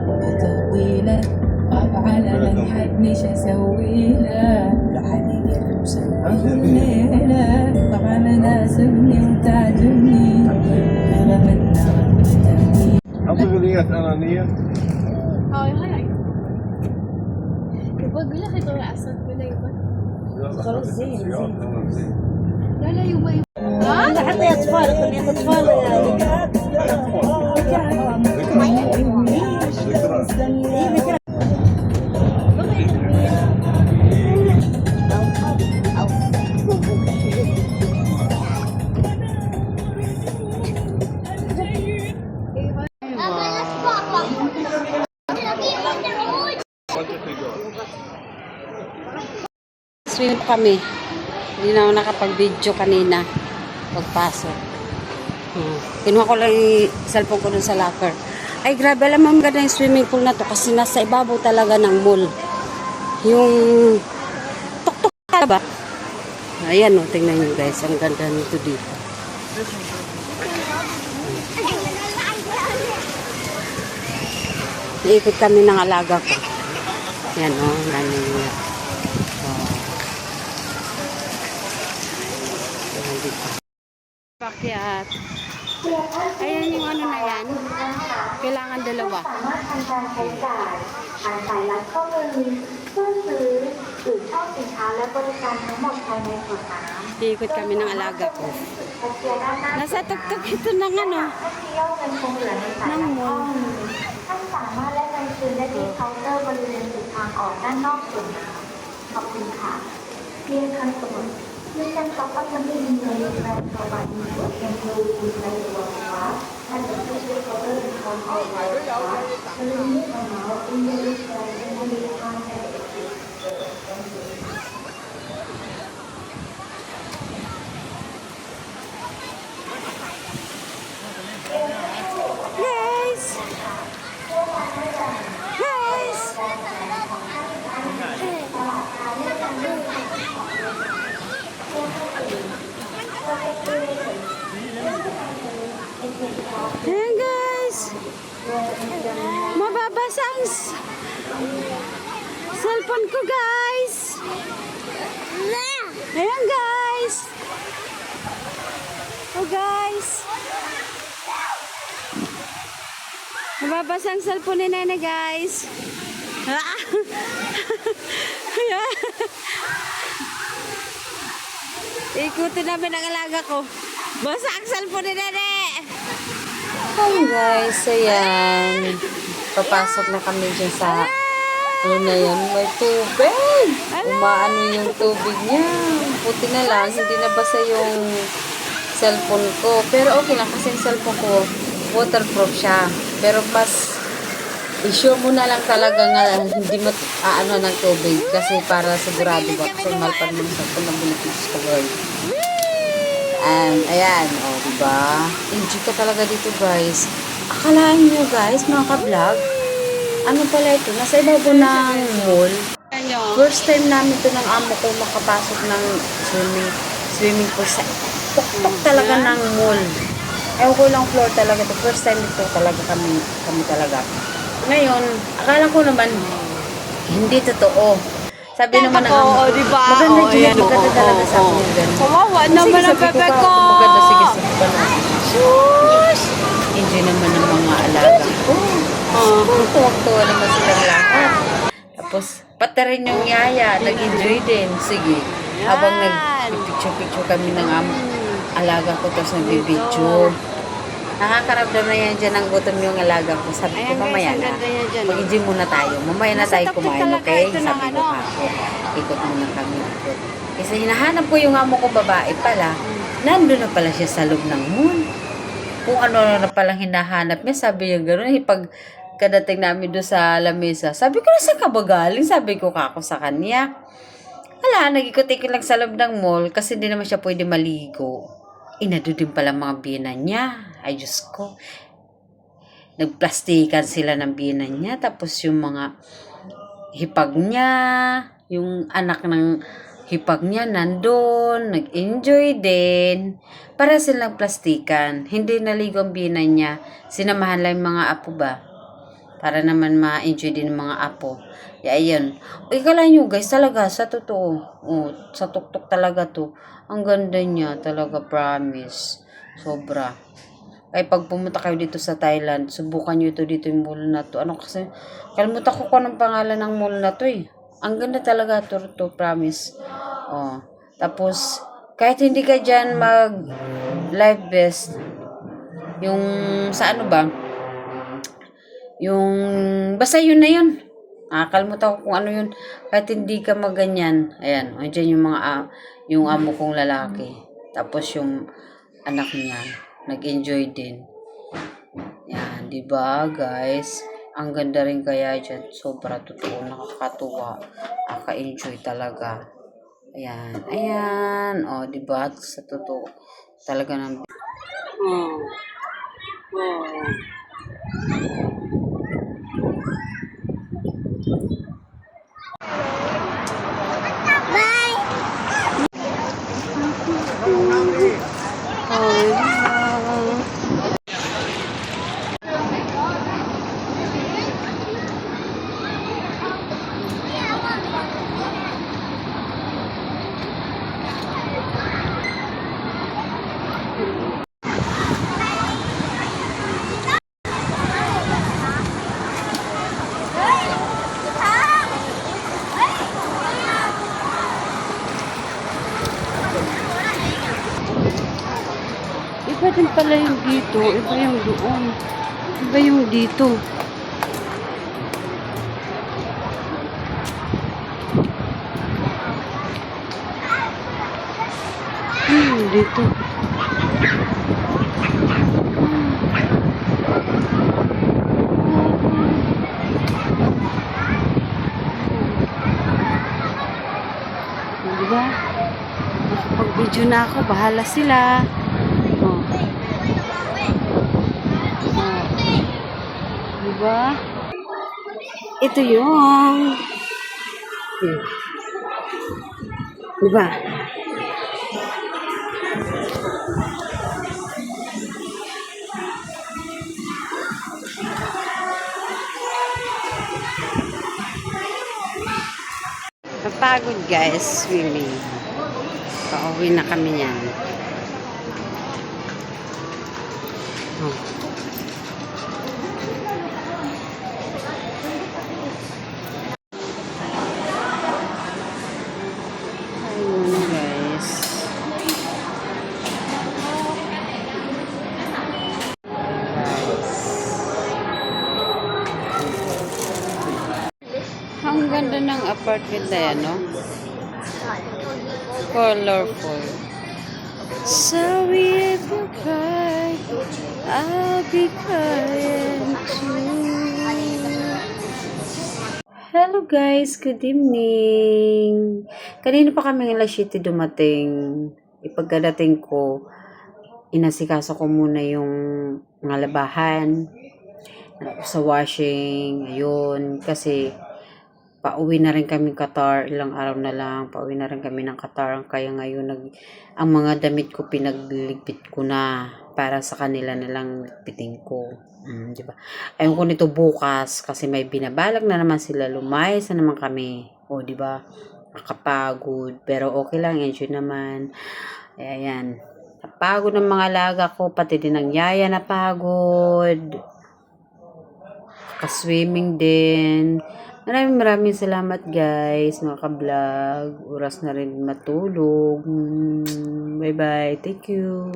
طويلة على ما نحبنيش اسويله لو حد يسمعني الليلة طبعا انا سبني وتعجبني انا منا حط اغنية انانية. هاي يبغى لك يطلع عصا ولا يبغى خلاص زين لا يبغى لا حتى اطفال خلي اطفال Swim kami. Hindi na ako nakapag-video kanina. Pagpasok. Kinuha ko lang yung cellphone ko dun sa locker. Ay, grabe. Alam mo, ang ganda yung swimming pool na to kasi nasa ibabaw talaga ng mall. Yung tuk-tuk ka ba? Ayan o, tingnan nyo guys. Ang ganda nito dito. Iikot kami ng alaga ko. Yan o, nanin nyo. Pakyat. Ayan yung ano na yan. Kailangan dalawa. Iikot kami ng alaga ko. Nasa tuktok ito ng ano. Ng mall. ท่านสามารถแลกเงินคืนได้ที่เคาน์เตอร์บริเวณจุดทางออกด้านนอกศูนย์ขอบคุณค่ะเพียงคำสมุดYou can top up money in your bank account and you will find the work and the social cover income of our staff. The limit amount in your bank and the contact. Ayan guys. Mababasa ang cellphone ko guys. Ayan guys. Oh guys. Mababasa ang cellphone ni Nene guys. Ikutin namin ang alaga ko. Basa ang cellphone ni Nene. Hi guys, ayan. Papasok na kami dyan sa ano na yan, may tubig. Umaano yung tubig niya. Puti na lang, hindi nabasa yung cellphone ko. Pero okay lang kasi yung cellphone ko waterproof siya. Pero mas issue mo na lang talaga nga hindi mo aano ng tubig kasi para sigurado ba kasi mahal pa naman sa cellphone ng Philippines ko girl. And ayan, oh, diba? Enjoy ka talaga dito guys. Akalain nyo guys, mga ka-vlog, ano pala ito? Nasa ibabaw ng mall. First time namin ito ng amo ko makapasok ng swimming pool sa tuktok talaga ng mall. Ewan ko lang floor talaga ito. First time ito talaga kami talaga. Ngayon, akala ko naman hindi totoo. Sabi naman ng amo, diba? maganda dyan, maganda talaga sabi niya gano'n. Kawawa naman ang bebe ko. Maganda, sige, Shush! Enjoy naman ng mga alaga ko. Tuwag-tuwa naman silang lahat. Tapos, pati rin yung yaya, nag-enjoy din. Sige, habang nag-picture-picture kami ng alaga ko, tapos nag-video. Nakakaramdam na yan dyan ang gutom yung alaga ko. Sabi ko, mamaya na. Mag-enjoy muna tayo. Mamaya na tayo kumain, okay? Sabi ko ako, ikot muna kami. Kasi hinahanap ko yung amo ko babae pala. Nandun na pala siya sa loob ng moon. Kung ano na palang hinahanap niya, sabi niya gano'n. Pag kadating namin doon sa lamesa, sabi ko, nasa ka ba galing? Sabi ko kako sa kanya. Wala, nag-ikot-ikot lang sa loob ng mall kasi hindi naman siya pwede maligo. Inado din pala mga biyenan niya. Ay, Diyos ko. Nagplastikan sila ng biyenan niya. Tapos yung mga hipag niya, yung anak ng hipag niya nandun. Nag-enjoy din. Para silang plastikan. Hindi naligo ang biyenan niya. Sinamahan lang yung mga apo ba. Para naman ma-enjoy din ng mga apo. Ayan. Uy, kala nyo guys, talaga, sa totoo. Sa tuktok talaga to. Ang ganda niya, talaga, promise. Sobra. Kaya pag pumunta kayo dito sa Thailand, subukan nyo ito dito yung mall na to. Ano kasi, kalimutan ko kung anong pangalan ng mall na to eh. Ang ganda talaga to, promise. Tapos, kahit hindi ka dyan mag live best, yung sa ano ba, yung, basta yun na yun. Kalimutan ko kung ano yun. Kahit hindi ka maganyan. Ayan, andyan yung mga, yung amo kong lalaki. Tapos yung anak niya, nag-enjoy din. Yan, di ba guys? Ang ganda rin kaya dyan. Sobra totoo, nakakatuwa. Nakaka-enjoy talaga. Ayan, ayan. Di ba? Sa totoo, talaga ng... Iba din pala yung dito. Iba yung doon. Iba yung dito. Dito. Diba? Nakapag-video na ako. Bahala sila. Diba? Ito yung diba? Napagod guys, swimming. Pauwi na kami niyan. Ayun guys. Ang ganda ng apartment na yan, no? Colorful. So if you cry, I'll be crying too. Hello guys, good evening. Kanina pa kami ng alas 7 dumating. Ipagkadating ko, inasikaso ko muna yung mga labahan sa washing, ayun, kasi pauwi na rin kami Qatar, ilang araw na lang, pauwi na rin kami ng Qatar, kaya ngayon ang mga damit ko pinagligbit ko na para sa kanila na lang ligpitin ko. Diba? Ayun ko nito bukas kasi may binabalak na naman sila, lumayas na naman kami. Diba? Nakapagod, pero okay lang, enjoy naman. Ayan. Napagod ng mga alaga ko, pati din ang yaya napagod. Ka-swimming din. Maraming salamat guys, mga ka-vlog. Oras na rin matulog. Bye-bye. Thank you.